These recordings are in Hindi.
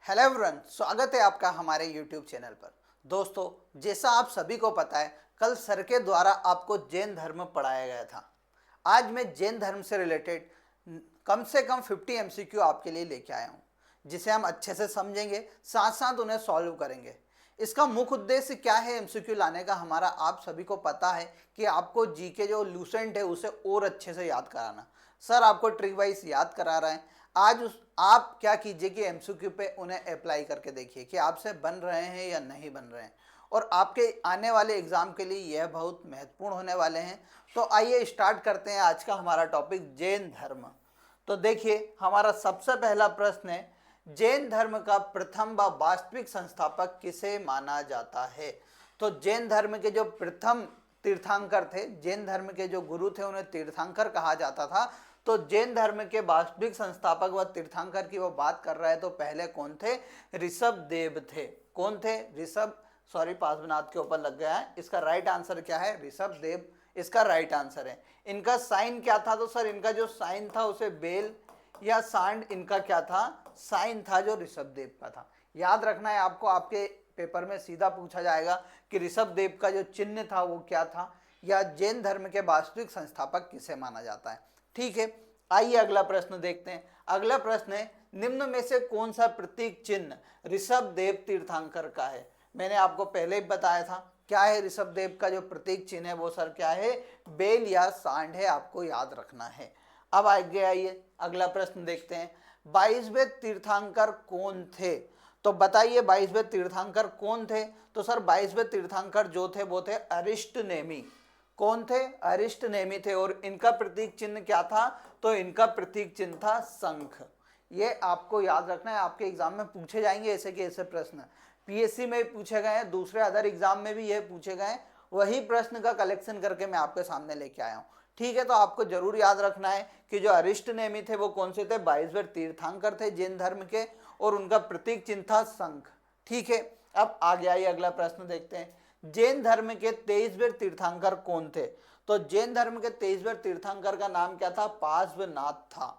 हेलो एवरीवन, स्वागत है आपका हमारे यूट्यूब चैनल पर। दोस्तों, जैसा आप सभी को पता है, कल सर के द्वारा आपको जैन धर्म पढ़ाया गया था। आज मैं जैन धर्म से रिलेटेड कम से कम 50 एमसीक्यू आपके लिए लेके आया हूँ, जिसे हम अच्छे से समझेंगे, साथ साथ उन्हें सॉल्व करेंगे। इसका मुख्य उद्देश्य क्या है एमसीक्यू लाने का हमारा, आप सभी को पता है कि आपको जीके जो लूसेंट है उसे और अच्छे से याद कराना। सर आपको ट्रिक वाइज याद करा रहे हैं। आज आप क्या कीजिए कि एमसीक्यू पे उन्हें अप्लाई करके देखिए कि आपसे बन रहे हैं या नहीं बन रहे हैं, और आपके आने वाले एग्जाम के लिए यह बहुत महत्वपूर्ण होने वाले हैं। तो आइए स्टार्ट करते हैं आज का हमारा टॉपिक, जैन धर्म। तो देखिए, हमारा सबसे पहला प्रश्न है, जैन धर्म का प्रथम व वास्तविक संस्थापक किसे माना जाता है। तो जैन धर्म के जो प्रथम तीर्थंकर थे, जैन धर्म के जो गुरु थे, उन्हें तीर्थंकर कहा जाता था। तो जैन धर्म के वास्तविक संस्थापक व तीर्थंकर की वो बात कर रहा है, तो पहले कौन थे? ऋषभ देव थे। कौन थे? ऋषभ, सॉरी पार्श्वनाथ के ऊपर लग गया है। इसका राइट आंसर क्या है? ऋषभ देव इसका राइट आंसर है। इनका साइन क्या था? तो सर इनका जो साइन था उसे बेल या सांड, इनका क्या था? साइन था जो ऋषभ देव का था। याद रखना है आपको, आपके पेपर में सीधा पूछा जाएगा कि ऋषभ देव का जो चिन्ह था वो क्या था, या जैन धर्म के वास्तविक संस्थापक किसे माना जाता है। ठीक है, आइए अगला प्रश्न देखते हैं। अगला प्रश्न है, निम्न में से कौन सा प्रतीक चिन्ह ऋषभ देव तीर्थंकर का है। मैंने आपको पहले ही बताया था क्या है ऋषभ देव का जो प्रतीक चिन्ह है वो सर क्या है? बेल या सांड है, आपको याद रखना है। अब आगे आइए अगला प्रश्न देखते हैं, 22वें तीर्थंकर कौन थे। तो बताइए 22वें तीर्थंकर कौन थे। तो सर 22वें तीर्थंकर जो थे वो थे अरिष्ट नेमी। कौन थे? अरिष्ट नेमी थे। और इनका प्रतीक चिन्ह क्या था? तो इनका प्रतीक चिन्ह था शंख। ये आपको याद रखना है, आपके एग्जाम में पूछे जाएंगे ऐसे के ऐसे प्रश्न। पीएससी में पूछे गए हैं, दूसरे अदर एग्जाम में भी ये पूछे गए हैं। वही प्रश्न का कलेक्शन करके मैं आपके सामने लेके आया हूँ। ठीक है, तो आपको जरूर याद रखना है कि जो अरिष्ट नेमी थे वो कौन से थे? 22वें तीर्थंकर थे जैन धर्म के, और उनका प्रतीक चिन्ह था शंख। ठीक है, अब आगे आइए अगला प्रश्न देखते हैं, जैन धर्म के 23वें तीर्थंकर कौन थे। तो जैन धर्म के 23वें तीर्थंकर का नाम क्या था? पार्श्वनाथ था।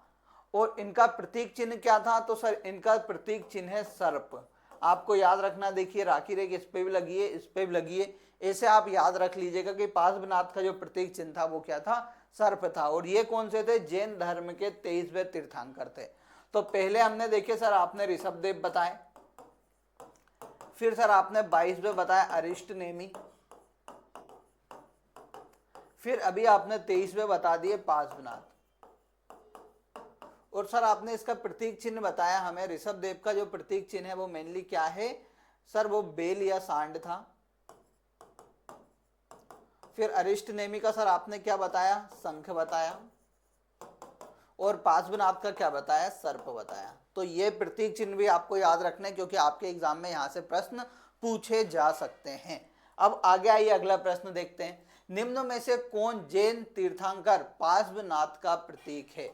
और इनका प्रतीक चिन्ह क्या था? तो सर इनका प्रतीक चिन्ह है सर्प। आपको याद रखना, देखिए राखी रेख इस पे भी लगी है, इस पे भी लगी है। ऐसे आप याद रख लीजिएगा कि पार्श्वनाथ का जो प्रतीक चिन्ह था वो क्या था? सर्प था। और ये कौन से थे? जैन धर्म के 23वें तीर्थंकर थे। तो पहले हमने देखे सर, आपने ऋषभ देव बताए, फिर सर आपने 22वें बताया अरिष्ट नेमी, फिर अभी आपने 23वें बता दिए पार्श्वनाथ, और सर आपने इसका प्रतीक चिन्ह बताया हमें। ऋषभ देव का जो प्रतीक चिन्ह है वो मेनली क्या है सर? वो बेल या सांड था। फिर अरिष्ट नेमी का सर आपने क्या बताया? शंख बताया। और पार्श्वनाथ का क्या बताया? सर्प बताया। तो ये प्रतीक चिन्ह भी आपको याद रखना है, क्योंकि आपके एग्जाम में यहां से प्रश्न पूछे जा सकते हैं। अब आगे आइए अगला प्रश्न देखते हैं, निम्न में से कौन जैन तीर्थंकर पार्श्वनाथ का प्रतीक है।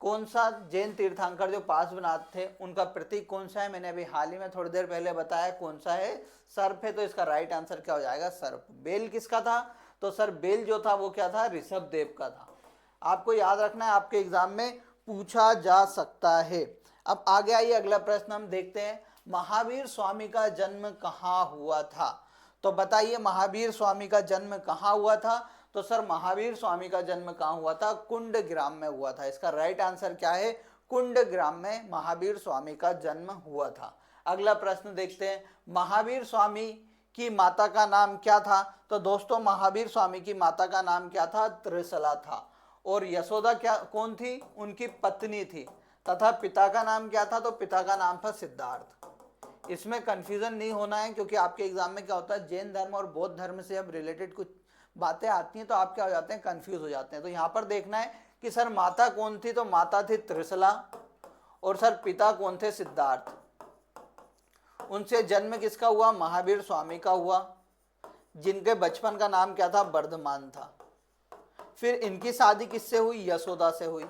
कौन सा जैन तीर्थंकर जो पार्श्वनाथ थे उनका प्रतीक कौन सा है? मैंने अभी हाल ही में थोड़ी देर पहले बताया कौन सा है? सर्प है। तो इसका राइट आंसर क्या हो जाएगा? सर्प। बेल किसका था? तो सर बेल जो था वो क्या था? ऋषभ देव का था। आपको याद रखना है, आपके एग्जाम में पूछा जा सकता है। अब आगे आइए अगला प्रश्न हम देखते हैं, महावीर स्वामी का जन्म कहाँ हुआ था। तो बताइए महावीर स्वामी का जन्म कहाँ हुआ था। तो सर महावीर स्वामी का जन्म कहाँ हुआ था? कुंडग्राम में हुआ था। इसका राइट आंसर क्या है? कुंडग्राम में महावीर स्वामी का जन्म हुआ था। अगला प्रश्न देखते हैं, महावीर स्वामी की माता का नाम क्या था। तो दोस्तों महावीर स्वामी की माता का नाम क्या था? त्रिशला था। और यशोदा क्या कौन थी? उनकी पत्नी थी। तथा पिता का नाम क्या था? तो पिता का नाम था सिद्धार्थ। इसमें कंफ्यूजन नहीं होना है, क्योंकि आपके एग्जाम में क्या होता है, जैन धर्म और बौद्ध धर्म से अब रिलेटेड कुछ बातें आती हैं तो आप क्या हो जाते हैं? कंफ्यूज हो जाते हैं। तो यहाँ पर देखना है कि सर माता कौन थी। तो माता थी त्रिशला, और सर पिता कौन थे? सिद्धार्थ। उनसे जन्म किसका हुआ? महावीर स्वामी का हुआ, जिनके बचपन का नाम क्या था? वर्धमान था। फिर इनकी शादी किससे हुई? यशोदा से हुई।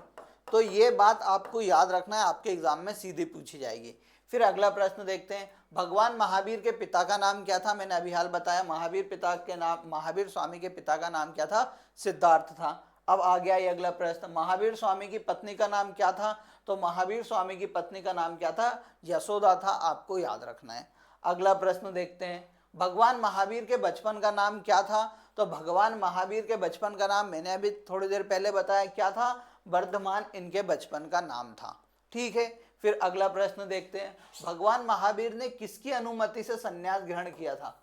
तो ये बात आपको याद रखना है, आपके एग्जाम में सीधी पूछी जाएगी। फिर अगला प्रश्न देखते हैं, भगवान महावीर के पिता का नाम क्या था। मैंने अभी हाल बताया महावीर पिता के नाम, महावीर स्वामी के पिता का नाम क्या था? सिद्धार्थ था। अब आ गया ये अगला प्रश्न, महावीर स्वामी की पत्नी का नाम क्या था। तो महावीर स्वामी की पत्नी का नाम क्या था? यशोदा था, आपको याद रखना है। अगला प्रश्न देखते हैं, भगवान महावीर के बचपन का नाम क्या था? तो भगवान महावीर के बचपन का नाम मैंने अभी थोड़ी देर पहले बताया, क्या था? वर्धमान इनके बचपन का नाम था। ठीक है, फिर अगला प्रश्न देखते हैं, भगवान महावीर ने किसकी अनुमति से संन्यास ग्रहण किया था?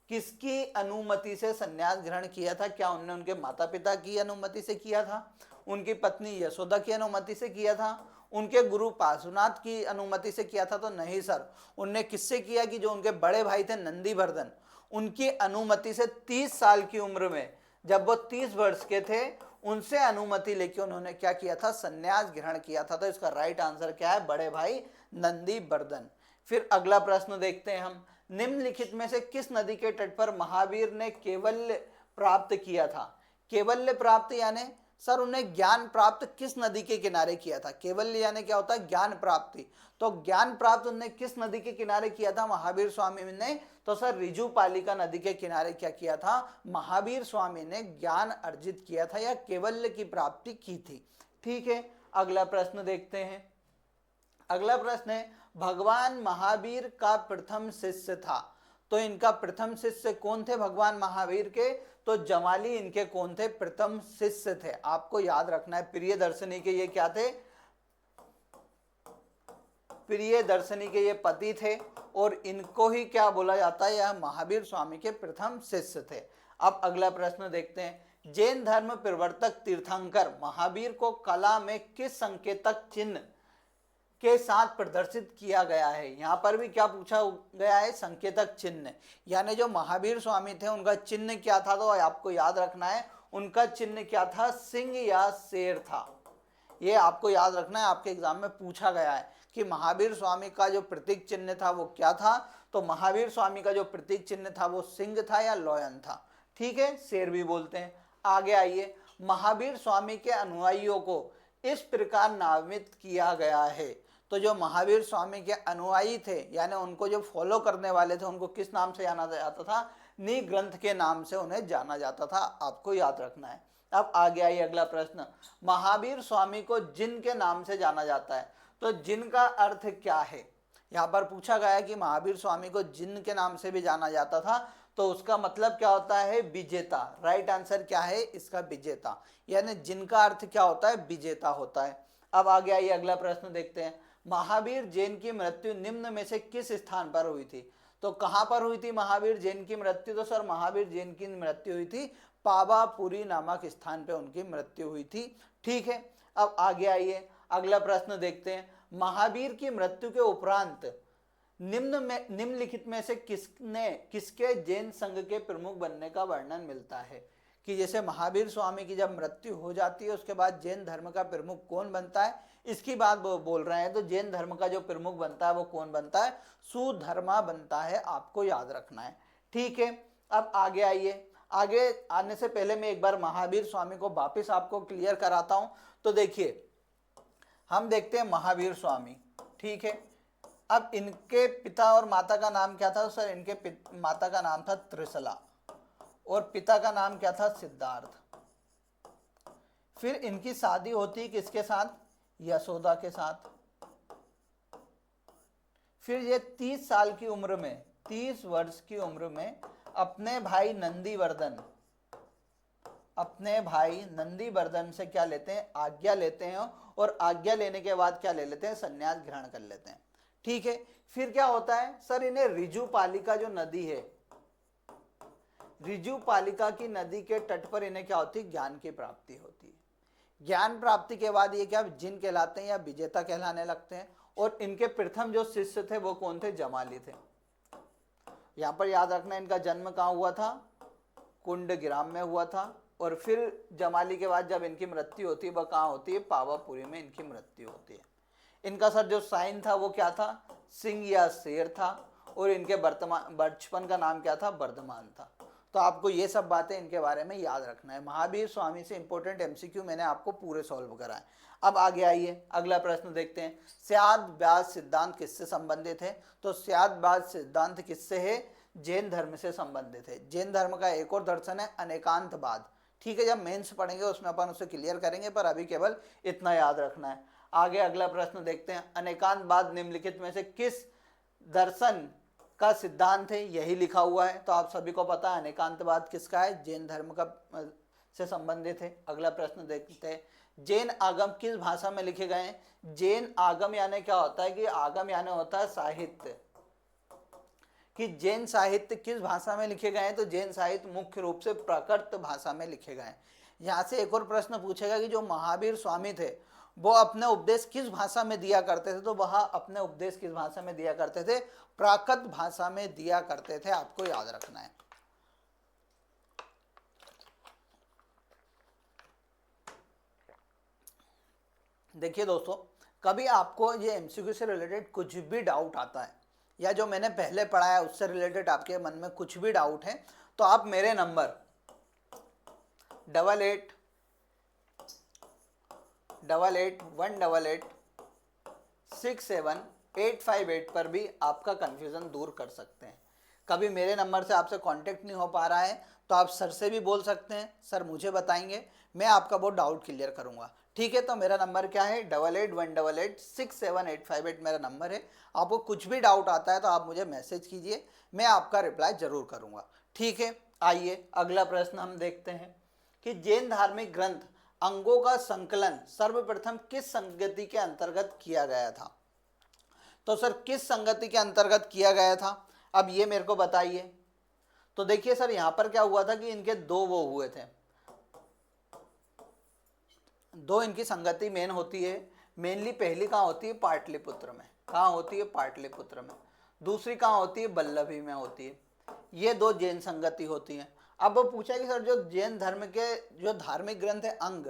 किसकी अनुमति से संन्यास ग्रहण किया था? क्या उन्होंने उनके माता पिता की अनुमति से किया था? उनकी पत्नी यशोदा की अनुमति से किया था? उनके गुरु पार्श्वनाथ की अनुमति से किया था? तो नहीं सर, उनने किससे किया कि जो उनके बड़े भाई थे नंदीवर्धन, उनकी अनुमति से 30 साल की उम्र में, जब वो 30 वर्ष के थे, उनसे अनुमति लेके उन्होंने क्या किया था? संन्यास ग्रहण किया था। तो इसका राइट आंसर क्या है? बड़े भाई नंदीवर्धन। फिर अगला प्रश्न देखते हैं हम, निम्नलिखित में से किस नदी के तट पर महावीर ने कैवल्य प्राप्त किया था? कैवल्य प्राप्त यानी सर उन्हें ज्ञान प्राप्त किस नदी के किनारे किया था? कैवल्य यानी क्या होता है? ज्ञान प्राप्ति। तो ज्ञान प्राप्त उन्हें किस नदी के किनारे किया था महावीर स्वामी ने? तो सर ऋजुपालिका नदी के किनारे क्या किया था? महावीर स्वामी ने ज्ञान अर्जित किया था या कैवल्य की प्राप्ति की थी। ठीक है, अगला प्रश्न देखते हैं। अगला प्रश्न है, भगवान महावीर का प्रथम शिष्य था, तो इनका प्रथम शिष्य कौन थे भगवान महावीर के? तो जमाली इनके कौन थे? प्रथम शिष्य थे। आपको याद रखना है, प्रियदर्शनी के ये क्या थे? प्रियदर्शनी के ये पति थे और इनको ही क्या बोला जाता है? यह महावीर स्वामी के प्रथम शिष्य थे। अब अगला प्रश्न देखते हैं, जैन धर्म प्रवर्तक तीर्थंकर महावीर को कला में किस संकेतक चिन्ह के साथ प्रदर्शित किया गया है? यहाँ पर भी क्या पूछा गया है? संकेतक चिन्ह, यानी जो महावीर स्वामी थे उनका चिन्ह क्या था? तो आपको याद रखना है, उनका चिन्ह क्या था? सिंह या शेर था। ये आपको याद रखना है, आपके एग्जाम में पूछा गया है कि महावीर स्वामी का जो प्रतीक चिन्ह था वो क्या था? तो महावीर स्वामी का जो प्रतीक चिन्ह था वो सिंह था या लॉयन था। ठीक है, शेर भी बोलते हैं। आगे आइए, महावीर स्वामी के अनुयायियों को इस प्रकार नामित किया गया है। तो जो महावीर स्वामी के अनुयायी थे यानी उनको जो फॉलो करने वाले थे, उनको किस नाम से जाना जाता था? निग्रंथ के नाम से उन्हें जाना जाता था। आपको याद रखना है। अब आगे आइए अगला प्रश्न, महावीर स्वामी को जिन के नाम से जाना जाता है, तो जिन का अर्थ क्या है? यहाँ पर पूछा गया है कि महावीर स्वामी को जिन के नाम से भी जाना जाता था, तो उसका मतलब क्या होता है? विजेता। राइट आंसर क्या है इसका? विजेता, यानी जिनका अर्थ क्या होता है? विजेता होता है। अब आगे आइए अगला प्रश्न देखते हैं, महावीर जैन की मृत्यु निम्न में से किस स्थान पर हुई थी? तो कहां पर हुई थी महावीर जैन की मृत्यु? तो सर महावीर जैन की मृत्यु हुई थी पावापुरी नामक स्थान पे उनकी मृत्यु हुई थी। ठीक है, अब आगे आइए अगला प्रश्न देखते हैं, महावीर की मृत्यु के उपरांत निम्नलिखित में से किसके जैन संघ के प्रमुख बनने का वर्णन मिलता है? कि जैसे महावीर स्वामी की जब मृत्यु हो जाती है उसके बाद जैन धर्म का प्रमुख कौन बनता है, इसकी बात बोल रहे हैं। तो जैन धर्म का जो प्रमुख बनता है वो कौन बनता है? सुधर्मा बनता है। आपको याद रखना है। ठीक है, अब आगे आइए। आगे आने से पहले मैं एक बार महावीर स्वामी को वापस आपको क्लियर कराता हूं। तो देखिए, हम देखते हैं महावीर स्वामी। ठीक है, अब इनके पिता और माता का नाम क्या था? सर इनके माता का नाम था त्रिशला और पिता का नाम क्या था? सिद्धार्थ। फिर इनकी शादी होती है किसके साथ? यशोदा के साथ। फिर ये 30 साल की उम्र में, 30 वर्ष की उम्र में अपने भाई नंदीवर्धन से क्या लेते हैं? आज्ञा लेते हैं और आज्ञा लेने के बाद क्या ले लेते हैं? संन्यास ग्रहण कर लेते हैं। ठीक है, फिर क्या होता है? सर इन्हें ऋजुपालिका जो नदी है, ऋजुपालिका की नदी के तट पर इन्हें क्या होती है? ज्ञान की प्राप्ति होती है। ज्ञान प्राप्ति के बाद ये क्या जिन कहलाते हैं या विजेता कहलाने लगते हैं। और इनके प्रथम जो शिष्य थे वो कौन थे? जमाली थे। यहाँ पर याद रखना, इनका जन्म कहाँ हुआ था? कुंडग्राम में हुआ था। और फिर जमाली के बाद जब इनकी मृत्यु होती है वह कहाँ होती है? पावापुरी में इनकी मृत्यु होती है। इनका सर जो साइन था वो क्या था? सिंह या शेर था। और इनके बचपन का नाम क्या था? वर्धमान था। तो आपको ये सब बातें इनके बारे में याद रखना है। महावीर स्वामी से इंपॉर्टेंट एमसीक्यू मैंने आपको पूरे सॉल्व कराए। अब आगे आइए अगला प्रश्न देखते हैं, स्याद्वाद सिद्धांत किससे संबंधित है? तो स्याद्वाद सिद्धांत किससे है? जैन धर्म से संबंधित है। जैन धर्म का एक और दर्शन है अनेकांतवाद। ठीक है, जब मेंस पढ़ेंगे उसमें अपन उसे क्लियर करेंगे, पर अभी केवल इतना याद रखना है। आगे अगला प्रश्न देखते हैं, अनेकांतवाद निम्नलिखित में से किस दर्शन का सिद्धांत है? यही लिखा हुआ है। तो आप सभी को पता है अनेकांतवाद किसका है, जैन धर्म का से संबंधित है। अगला प्रश्न देखते हैं, जैन आगम किस भाषा में लिखे गए हैं? जैन आगम यानी क्या होता है कि आगम यानी होता है साहित्य, कि जैन साहित्य किस भाषा में लिखे गए हैं? तो जैन साहित्य मुख्य रूप से प्राकृत भाषा में लिखे गए हैं। यहाँ से एक और प्रश्न पूछेगा कि जो महावीर स्वामी थे वो अपने उपदेश किस भाषा में दिया करते थे? तो वह अपने उपदेश किस भाषा में दिया करते थे? प्राकृत भाषा में दिया करते थे, आपको याद रखना है। देखिए दोस्तों, कभी आपको ये एमसीक्यू से रिलेटेड कुछ भी डाउट आता है या जो मैंने पहले पढ़ाया उससे रिलेटेड आपके मन में कुछ भी डाउट है, तो आप मेरे नंबर 888818867858 पर भी आपका कन्फ्यूज़न दूर कर सकते हैं। कभी मेरे नंबर से आपसे कांटेक्ट नहीं हो पा रहा है तो आप सर से भी बोल सकते हैं, सर मुझे बताएंगे, मैं आपका वो डाउट क्लियर करूंगा। ठीक है, तो मेरा नंबर क्या है, 8818867858 मेरा नंबर है। आपको कुछ भी डाउट आता है तो आप मुझे मैसेज कीजिए, मैं आपका रिप्लाई जरूर करूंगा। ठीक है, आइए अगला प्रश्न हम देखते हैं कि जैन धार्मिक ग्रंथ अंगों का संकलन सर्वप्रथम किस संगति के अंतर्गत किया गया था? तो सर किस संगति के अंतर्गत किया गया था, अब ये मेरे को बताइए। तो देखिए सर, यहां पर क्या हुआ था कि इनके दो वो हुए थे, दो इनकी संगति मेन होती है। मेनली पहली कहाँ होती है, पाटलिपुत्र में। कहाँ होती है, पाटलिपुत्र में। दूसरी कहाँ होती है, बल्लभी में होती है। ये दो जैन संगति होती है। अब वो पूछा कि सर जो जैन धर्म के जो धार्मिक ग्रंथ है अंग,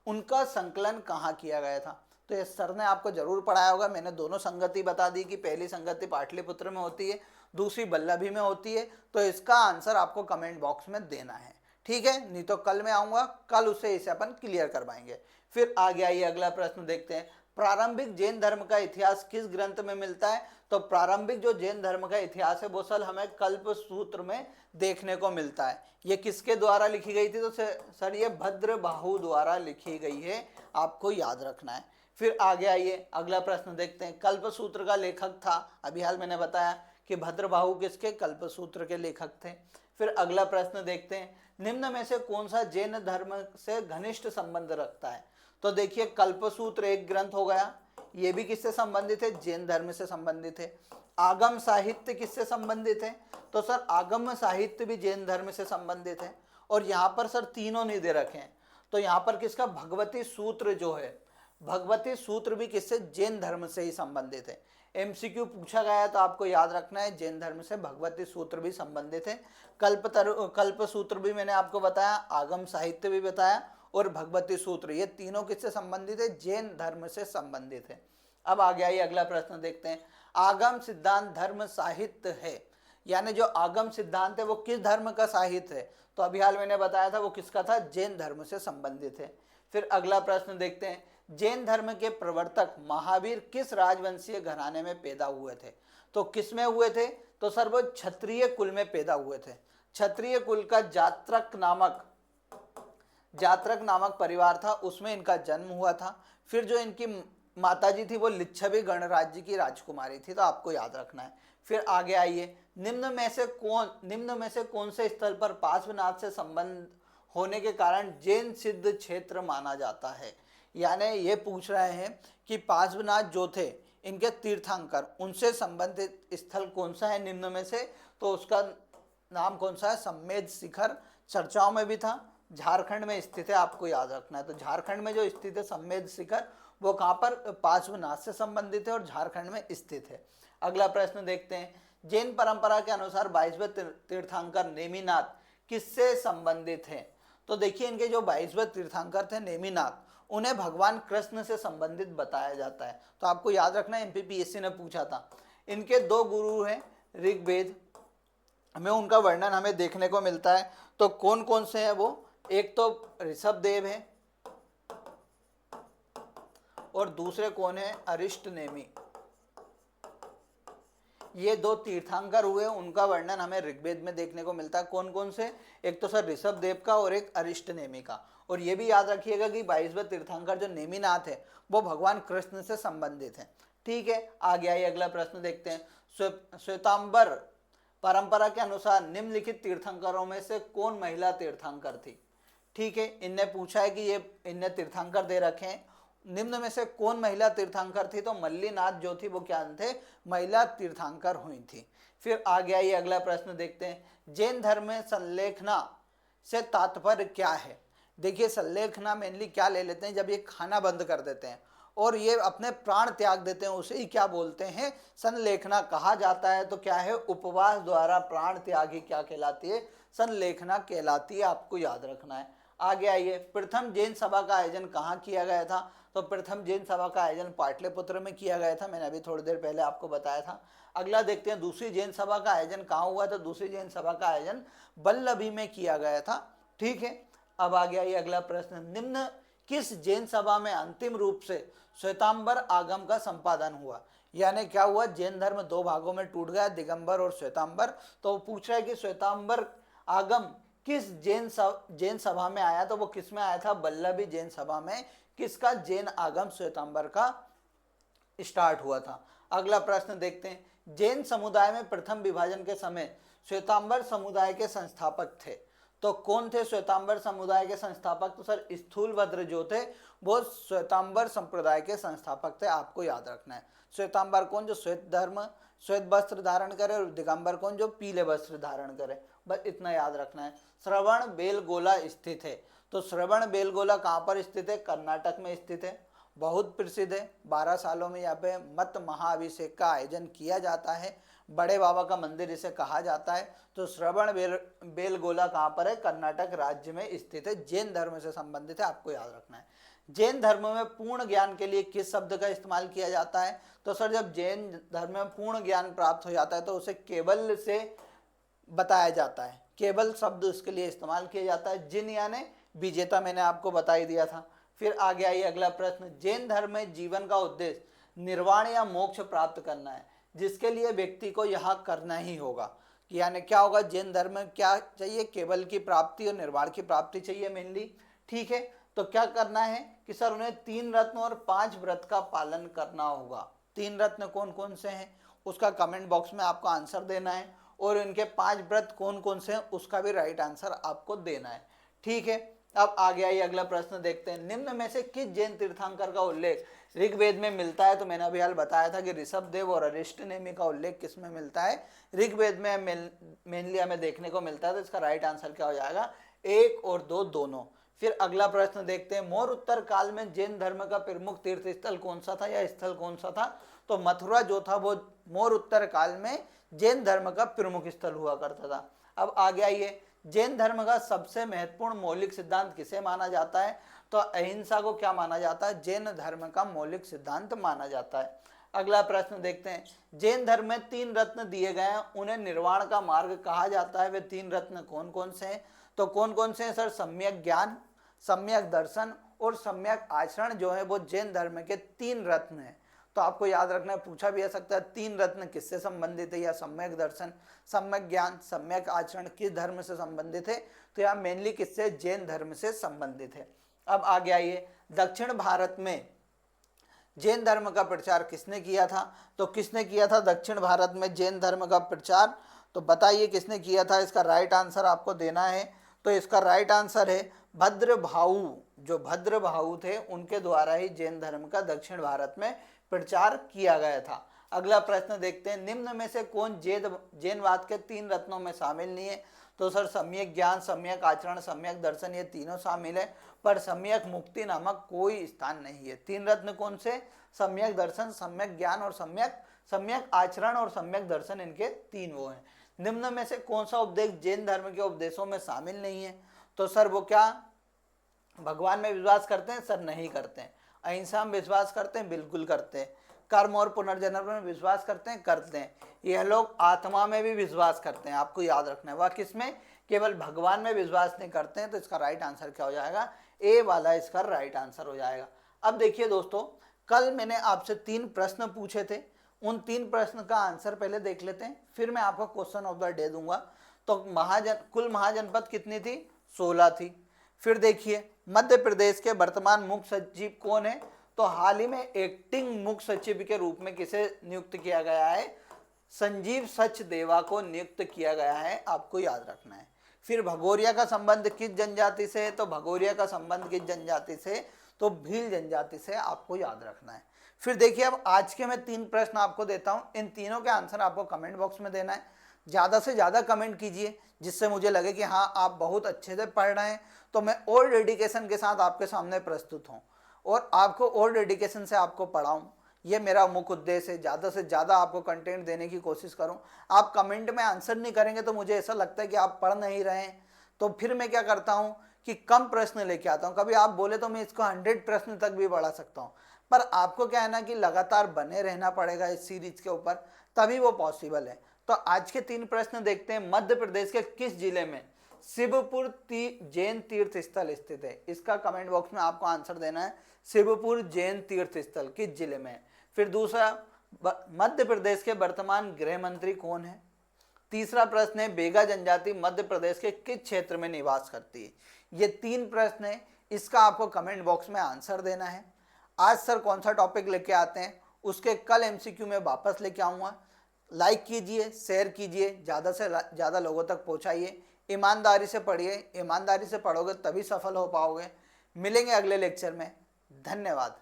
उनका संकलन कहाँ किया गया था? तो ये सर ने आपको जरूर पढ़ाया होगा। मैंने दोनों संगति बता दी कि पहली संगति पाटलिपुत्र में होती है, दूसरी बल्लभी में होती है। तो इसका आंसर आपको कमेंट बॉक्स में देना है। ठीक है, नहीं तो कल मैं आऊँगा, कल उसे इसे अपन क्लियर करवाएंगे। फिर आगे आइए अगला प्रश्न देखते हैं, प्रारंभिक जैन धर्म का इतिहास किस ग्रंथ में मिलता है? तो प्रारंभिक जो जैन धर्म का इतिहास है वो सल हमें कल्प सूत्र में देखने को मिलता है। ये किसके द्वारा लिखी गई थी? तो सर ये भद्रबाहु द्वारा लिखी गई है, आपको याद रखना है। फिर आगे आइए अगला प्रश्न देखते हैं, कल्प सूत्र का लेखक था, अभी हाल मैंने बताया कि भद्रबाहु किसके, कल्प सूत्र के लेखक थे। फिर अगला प्रश्न देखते हैं, निम्न में से कौन सा जैन धर्म से घनिष्ठ संबंध रखता है? तो देखिए कल्पसूत्र एक ग्रंथ हो गया, ये भी किससे संबंधित है, जैन धर्म से संबंधित है। आगम साहित्य किससे संबंधित है? तो सर आगम साहित्य भी जैन धर्म से संबंधित है। और यहाँ पर सर तीनों नहीं दे रखे हैं, तो यहाँ पर किसका, भगवती सूत्र जो है, भगवती सूत्र भी किससे, जैन धर्म से ही संबंधित है। एमसीक्यू पूछा गया है तो आपको याद रखना है, जैन धर्म से भगवती सूत्र भी संबंधित है। कल्प सूत्र भी मैंने आपको बताया, आगम साहित्य भी बताया, और भगवती सूत्र, ये तीनों किससे संबंधित है, जैन धर्म से संबंधित है। अब आगे आइए अगला प्रश्न देखते हैं, आगम सिद्धांत धर्म साहित्य है, यानी जो आगम सिद्धांत है वो किस धर्म का साहित्य है? तो अभी हाल मैंने बताया था वो किसका था, जैन धर्म से संबंधित है। फिर अगला प्रश्न देखते हैं, जैन धर्म के प्रवर्तक महावीर किस राजवंशीय घराने में पैदा हुए थे? तो किस में हुए थे? तो सर वो क्षत्रिय कुल में पैदा हुए थे। क्षत्रिय कुल का जात्रक नामक परिवार था, उसमें इनका जन्म हुआ था। फिर जो इनकी माताजी थी वो लिच्छवी गणराज्य की राजकुमारी थी, तो आपको याद रखना है। फिर आगे आइए, निम्न में से कौन से स्थल पर पार्श्वनाथ से संबंध होने के कारण जैन सिद्ध क्षेत्र माना जाता है? यानी ये पूछ रहे हैं कि पार्श्वनाथ जो थे इनके तीर्थंकर, उनसे संबंधित स्थल कौन सा है निम्न में से? तो उसका नाम कौन सा है, सम्मेद शिखर, चर्चाओं में भी था, झारखंड में स्थित है, आपको याद रखना है। तो झारखंड में जो स्थित है सम्मेद शिखर, वो कहाँ पर, पार्श्वनाथ से संबंधित है और झारखंड में स्थित है। अगला प्रश्न देखते हैं, जैन परंपरा के अनुसार 22वें तीर्थंकर नेमिनाथ किससे संबंधित है? तो देखिए इनके जो 22वें तीर्थंकर थे नेमिनाथ, उन्हें भगवान कृष्ण से संबंधित बताया जाता है। तो आपको याद रखना है, एमपीपीएससी ने पूछा था। इनके दो गुरु हैं ऋग्वेद में, उनका वर्णन हमें देखने को मिलता है। तो कौन कौन से हैं वो? एक तो ऋषभ देव है और दूसरे कौन है, अरिष्ट नेमि। ये दो तीर्थंकर हुए, उनका वर्णन हमें ऋग्वेद में देखने को मिलता है। कौन कौन से? एक तो सर ऋषभदेव का और एक अरिष्ट नेमि का। और ये भी याद रखिएगा कि 22वें तीर्थंकर जो नेमिनाथ है वो भगवान कृष्ण से संबंधित है। ठीक है, आगे आइए अगला प्रश्न देखते हैं। श्वेतांबर परंपरा के अनुसार निम्नलिखित तीर्थंकरों में से कौन महिला तीर्थंकर थी? ठीक है, इनने पूछा है कि ये इनने तीर्थंकर दे रखे हैं, निम्न में से कौन महिला तीर्थंकर थी? तो मल्लीनाथ जो थी वो क्या थे? महिला तीर्थंकर हुई थी। फिर आगे आइए अगला प्रश्न देखते हैं। जैन धर्म में संलेखना से तात्पर्य क्या है? देखिए, संलेखना मेनली क्या ले लेते हैं, जब ये खाना बंद कर देते हैं और ये अपने प्राण त्याग देते हैं, उसे ही क्या बोलते हैं? संलेखना कहा जाता है। तो क्या है? उपवास द्वारा प्राण त्यागी क्या कहलाती है? संलेखना कहलाती है। आपको याद रखना है। आगे आइए, प्रथम जैन सभा का आयोजन कहाँ किया गया था? तो प्रथम जैन सभा का आयोजन पाटलिपुत्र में किया गया था, मैंने अभी थोड़ी देर पहले आपको बताया था। अगला देखते हैं, दूसरी जैन सभा का आयोजन कहाँ हुआ? तो दूसरी जैन सभा का आयोजन वल्लभी में किया गया था। ठीक है, अब आगे आइए अगला प्रश्न। निम्न किस जैन सभा में अंतिम रूप से श्वेतांबर आगम का संपादन हुआ? यानी क्या हुआ? जैन धर्म दो भागों में टूट गया, दिगंबर और श्वेतांबर। तो पूछ रहा है कि श्वेतांबर आगम किस जैन सभा में आया? तो वो किस में आया था? वल्लभी जैन सभा में। किसका? जैन आगम श्वेतांबर का स्टार्ट हुआ था। अगला प्रश्न देखते हैं। जैन समुदाय में प्रथम विभाजन के समय श्वेतांबर समुदाय के संस्थापक थे। तो कौन थे श्वेतांबर समुदाय के संस्थापक? तो सर स्थूलभद्र जो थे वो श्वेतांबर संप्रदाय के संस्थापक थे। आपको याद रखना है। श्वेतांबर कौन? जो श्वेत वस्त्र धारण करे, और दिगंबर कौन? जो पीले वस्त्र धारण करे। बस इतना याद रखना है। श्रवण बेलगोला स्थित है। तो श्रवण बेलगोला कहाँ पर स्थित है? कर्नाटक में स्थित है। बहुत प्रसिद्ध है। 12 सालों में यहाँ पे मत महाअभिषेक का आयोजन किया जाता है। बड़े बाबा का मंदिर इसे कहा जाता है। तो श्रवण बेलगोला कहाँ पर है? कर्नाटक राज्य में स्थित है। जैन धर्म से संबंधित है, आपको याद रखना है। जैन धर्म में पूर्ण ज्ञान के लिए किस शब्द का इस्तेमाल किया जाता है? तो सर जब जैन धर्म में पूर्ण ज्ञान प्राप्त हो जाता है तो उसे केवल से बताया जाता है। केवल शब्द उसके लिए इस्तेमाल किया जाता है। जिन यानी विजेता, मैंने आपको बता ही दिया था। फिर आगे आइए अगला प्रश्न। जैन धर्म में जीवन का उद्देश्य निर्वाण या मोक्ष प्राप्त करना है, जिसके लिए व्यक्ति को यह करना ही होगा। यानी क्या होगा? जैन धर्म में क्या चाहिए? केवल की प्राप्ति और निर्वाण की प्राप्ति चाहिए मेनली। ठीक है, तो क्या करना है कि सर उन्हें 3 रत्न और 5 व्रत का पालन करना होगा। 3 रत्न कौन कौन से हैं उसका कमेंट बॉक्स में आपको आंसर देना है, और इनके 5 व्रत कौन कौन से हैं उसका भी राइट आंसर आपको देना है। ठीक है, अब आगे आइए अगला प्रश्न देखते हैं। निम्न में से किस जैन तीर्थंकर का उल्लेख ऋग्वेद में मिलता है? तो मैंने अभी हाल बताया था कि ऋषभदेव और अरिष्ट नेमि का उल्लेख किस में मिलता है? ऋग्वेद में मेनली हमें देखने को मिलता है। तो इसका राइट आंसर क्या हो जाएगा? 1 और 2 दोनों। फिर अगला प्रश्न देखते हैं। मौर्य उत्तर काल में जैन धर्म का प्रमुख तीर्थ स्थल कौन सा था, या स्थल कौन सा था? तो मथुरा जो था वो मौर्य उत्तर काल में जैन धर्म का प्रमुख स्थल हुआ करता था। अब आगे आइए, जैन धर्म का सबसे महत्वपूर्ण मौलिक सिद्धांत किसे माना जाता है? तो अहिंसा को क्या माना जाता है? जैन धर्म का मौलिक सिद्धांत माना जाता है। अगला प्रश्न देखते हैं। जैन धर्म में 3 रत्न दिए गए हैं, उन्हें निर्वाण का मार्ग कहा जाता है। वे 3 रत्न कौन कौन से हैं? तो कौन कौन से हैं सर? सम्यक ज्ञान, सम्यक दर्शन और सम्यक आचरण जो है वो जैन धर्म के 3 रत्न हैं। तो आपको याद रखना है, पूछा भी जा सकता है 3 रत्न किससे संबंधित है, या सम्यक दर्शन, सम्यक ज्ञान, सम्यक आचरण किस धर्म से संबंधित है? तो यहाँ मेनली किससे? जैन धर्म से संबंधित है। अब आगे आइए, दक्षिण भारत में जैन धर्म का प्रचार किसने किया था? तो किसने किया था दक्षिण भारत में जैन धर्म का प्रचार? तो बताइए किसने किया था? इसका राइट आंसर आपको देना है। तो इसका राइट आंसर है भद्रभाऊ। जो भद्रभाऊ थे उनके द्वारा ही जैन धर्म का दक्षिण भारत में प्रचार किया गया था। अगला प्रश्न देखते हैं। निम्न में से कौन जैनवाद के 3 रत्नों में शामिल नहीं है? तो सर सम्यक ज्ञान, सम्यक आचरण, सम्यक दर्शन ये तीनों शामिल है, पर सम्यक मुक्ति नामक कोई स्थान नहीं है। 3 रत्न कौन से? सम्यक दर्शन, सम्यक ज्ञान और सम्यक आचरण और सम्यक दर्शन, इनके 3 वो हैं। निम्न में से कौन सा उपदेश जैन धर्म के उपदेशों में शामिल नहीं है? तो सर वो क्या? भगवान में विश्वास करते हैं? सर नहीं करते हैं। अहिंसा में विश्वास करते हैं? बिल्कुल करते हैं। कर्म और पुनर्जन्म में विश्वास करते हैं? करते हैं। यह लोग आत्मा में भी विश्वास करते हैं, आपको याद रखना है। वह किसमें? केवल भगवान में विश्वास नहीं करते हैं। तो इसका राइट आंसर क्या हो जाएगा? ए वाला इसका राइट आंसर हो जाएगा। अब देखिए दोस्तों, कल मैंने आपसे 3 प्रश्न पूछे थे, उन 3 प्रश्न का आंसर पहले देख लेते हैं, फिर मैं आपको क्वेश्चन ऑफ द डे दूंगा। तो कुल महाजनपद कितनी थी? 16 थी। फिर देखिए मध्य प्रदेश के वर्तमान मुख्य सचिव कौन है? तो हाल ही में एक्टिंग मुख्य सचिव के रूप में किसे नियुक्त किया गया है? संजीव सचदेवा को नियुक्त किया गया है, आपको याद रखना है। फिर भगोरिया का संबंध किस जनजाति से? तो भगोरिया का संबंध किस जनजाति से? तो भील जनजाति से, आपको याद रखना है। फिर देखिए अब आज के मैं 3 प्रश्न आपको देता हूं, इन तीनों के आंसर आपको कमेंट बॉक्स में देना है। ज़्यादा से ज़्यादा कमेंट कीजिए जिससे मुझे लगे कि हाँ आप बहुत अच्छे से पढ़ रहे हैं, तो मैं और डेडिकेशन के साथ आपके सामने प्रस्तुत हूँ और आपको और डेडिकेशन से आपको पढ़ाऊँ। ये मेरा मुख्य उद्देश्य है, ज़्यादा से ज़्यादा आपको कंटेंट देने की कोशिश करूँ। आप कमेंट में आंसर नहीं करेंगे तो मुझे ऐसा लगता है कि आप पढ़ नहीं रहे हैं। तो फिर मैं क्या करता हूँ कि कम प्रश्न लेके आता हूँ। कभी आप बोले तो मैं इसको 100 प्रश्न तक भी बढ़ा सकता हूँ, पर आपको क्या है ना कि लगातार बने रहना पड़ेगा इस सीरीज के ऊपर, तभी वो पॉसिबल है। तो आज के 3 प्रश्न देखते हैं। मध्य प्रदेश के किस जिले में शिवपुर जैन तीर्थ स्थल स्थित है? इसका कमेंट बॉक्स में आपको आंसर देना है। शिवपुर जैन तीर्थ स्थल किस जिले में है? फिर दूसरा, मध्य प्रदेश के वर्तमान गृह मंत्री कौन है? तीसरा प्रश्न है, बेगा जनजाति मध्य प्रदेश के किस क्षेत्र में निवास करती है? ये 3 प्रश्न है, इसका आपको कमेंट बॉक्स में आंसर देना है। आज सर कौन सा टॉपिक लेके आते हैं उसके कल एमसीक्यू में वापस लेके आऊँगा। लाइक कीजिए, शेयर कीजिए, ज़्यादा से ज़्यादा लोगों तक पहुँचाइए। ईमानदारी से पढ़िए, ईमानदारी से पढ़ोगे तभी सफल हो पाओगे। मिलेंगे अगले लेक्चर में। धन्यवाद।